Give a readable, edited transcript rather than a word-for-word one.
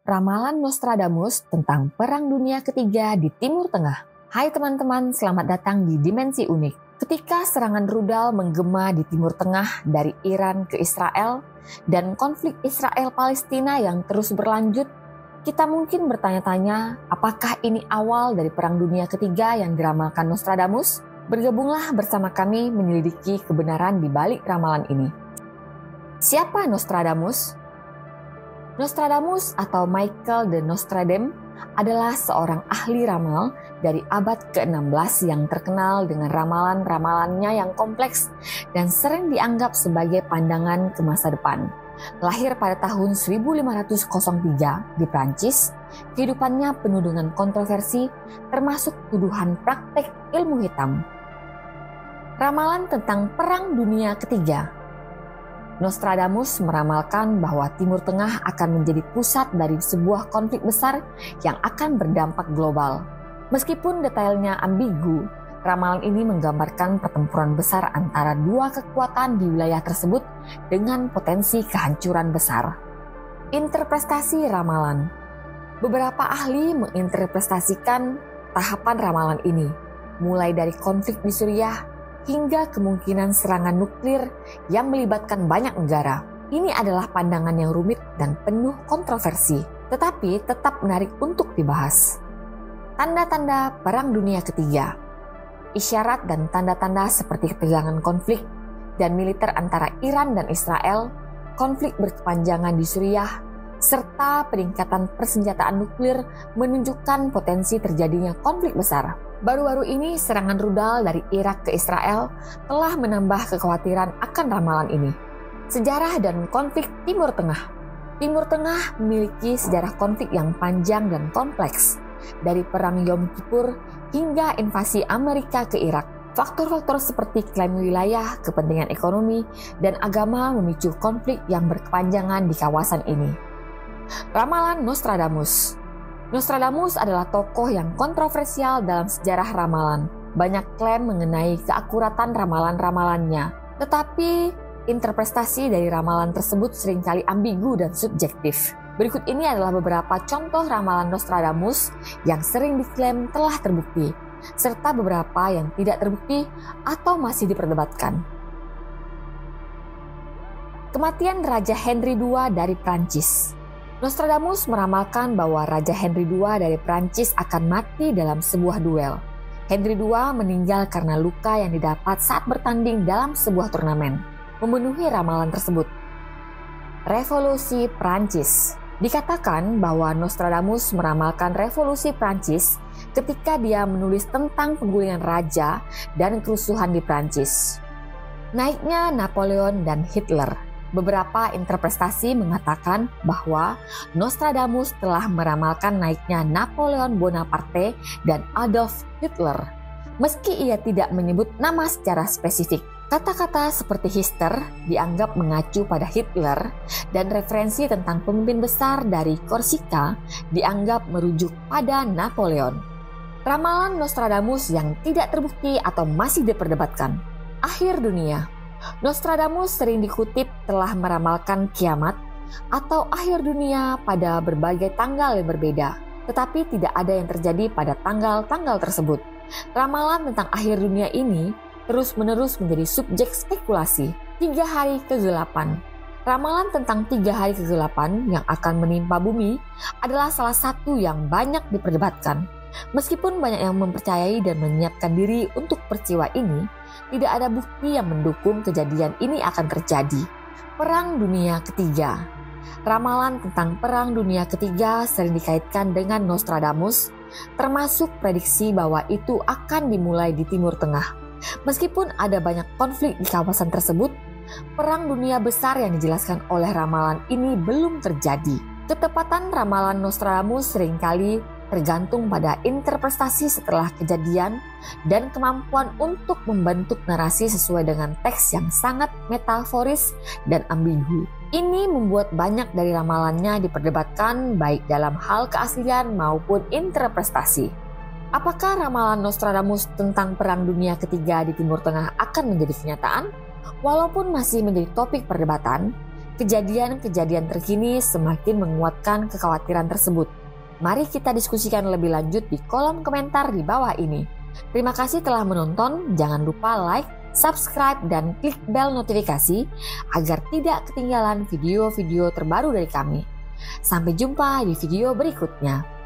Ramalan Nostradamus tentang Perang Dunia Ketiga di Timur Tengah. Hai teman-teman, selamat datang di Dimensi Unik. Ketika serangan rudal menggema di Timur Tengah dari Iran ke Israel dan konflik Israel-Palestina yang terus berlanjut, kita mungkin bertanya-tanya, apakah ini awal dari Perang Dunia Ketiga yang diramalkan Nostradamus? Bergabunglah bersama kami menyelidiki kebenaran di balik ramalan ini. Siapa Nostradamus? Nostradamus atau Michael de Nostradam adalah seorang ahli ramal dari abad ke-16 yang terkenal dengan ramalan-ramalannya yang kompleks dan sering dianggap sebagai pandangan ke masa depan. Lahir pada tahun 1503 di Prancis, kehidupannya penuh dengan kontroversi termasuk tuduhan praktek ilmu hitam. Ramalan tentang Perang Dunia Ketiga. Nostradamus meramalkan bahwa Timur Tengah akan menjadi pusat dari sebuah konflik besar yang akan berdampak global. Meskipun detailnya ambigu, ramalan ini menggambarkan pertempuran besar antara dua kekuatan di wilayah tersebut dengan potensi kehancuran besar. Interpretasi ramalan. Beberapa ahli menginterpretasikan tahapan ramalan ini, mulai dari konflik di Suriah hingga kemungkinan serangan nuklir yang melibatkan banyak negara. Ini adalah pandangan yang rumit dan penuh kontroversi, tetapi tetap menarik untuk dibahas. Tanda-tanda Perang Dunia Ketiga. Isyarat dan tanda-tanda seperti ketegangan konflik dan militer antara Iran dan Israel, konflik berkepanjangan di Suriah, serta peningkatan persenjataan nuklir menunjukkan potensi terjadinya konflik besar. Baru-baru ini serangan rudal dari Irak ke Israel telah menambah kekhawatiran akan ramalan ini. Sejarah dan konflik Timur Tengah. Timur Tengah memiliki sejarah konflik yang panjang dan kompleks, dari Perang Yom Kippur hingga invasi Amerika ke Irak. Faktor-faktor seperti klaim wilayah, kepentingan ekonomi, dan agama memicu konflik yang berkepanjangan di kawasan ini. Ramalan Nostradamus. Nostradamus adalah tokoh yang kontroversial dalam sejarah ramalan. Banyak klaim mengenai keakuratan ramalan-ramalannya, tetapi interpretasi dari ramalan tersebut seringkali ambigu dan subjektif. Berikut ini adalah beberapa contoh ramalan Nostradamus yang sering diklaim telah terbukti, serta beberapa yang tidak terbukti atau masih diperdebatkan. Kematian Raja Henry II dari Prancis. Nostradamus meramalkan bahwa Raja Henry II dari Prancis akan mati dalam sebuah duel. Henry II meninggal karena luka yang didapat saat bertanding dalam sebuah turnamen, memenuhi ramalan tersebut. Revolusi Prancis. Dikatakan bahwa Nostradamus meramalkan revolusi Prancis ketika dia menulis tentang penggulingan raja dan kerusuhan di Prancis. Naiknya Napoleon dan Hitler. Beberapa interpretasi mengatakan bahwa Nostradamus telah meramalkan naiknya Napoleon Bonaparte dan Adolf Hitler. Meski ia tidak menyebut nama secara spesifik, kata-kata seperti Hister dianggap mengacu pada Hitler dan referensi tentang pemimpin besar dari Korsika dianggap merujuk pada Napoleon. Ramalan Nostradamus yang tidak terbukti atau masih diperdebatkan. Akhir dunia. Nostradamus sering dikutip telah meramalkan kiamat atau akhir dunia pada berbagai tanggal yang berbeda, tetapi tidak ada yang terjadi pada tanggal-tanggal tersebut. Ramalan tentang akhir dunia ini terus-menerus menjadi subjek spekulasi. 3 hari kegelapan. Ramalan tentang 3 hari kegelapan yang akan menimpa bumi adalah salah satu yang banyak diperdebatkan. Meskipun banyak yang mempercayai dan menyiapkan diri untuk peristiwa ini, tidak ada bukti yang mendukung kejadian ini akan terjadi. Perang Dunia Ketiga. Ramalan tentang Perang Dunia Ketiga sering dikaitkan dengan Nostradamus, termasuk prediksi bahwa itu akan dimulai di Timur Tengah. Meskipun ada banyak konflik di kawasan tersebut, perang dunia besar yang dijelaskan oleh ramalan ini belum terjadi. Ketepatan ramalan Nostradamus seringkali tergantung pada interpretasi setelah kejadian dan kemampuan untuk membentuk narasi sesuai dengan teks yang sangat metaforis dan ambigu. Ini membuat banyak dari ramalannya diperdebatkan baik dalam hal keaslian maupun interpretasi. Apakah ramalan Nostradamus tentang Perang Dunia Ketiga di Timur Tengah akan menjadi kenyataan? Walaupun masih menjadi topik perdebatan, Kejadian-kejadian terkini semakin menguatkan kekhawatiran tersebut. Mari kita diskusikan lebih lanjut di kolom komentar di bawah ini. Terima kasih telah menonton, jangan lupa like, subscribe, dan klik bel notifikasi agar tidak ketinggalan video-video terbaru dari kami. Sampai jumpa di video berikutnya.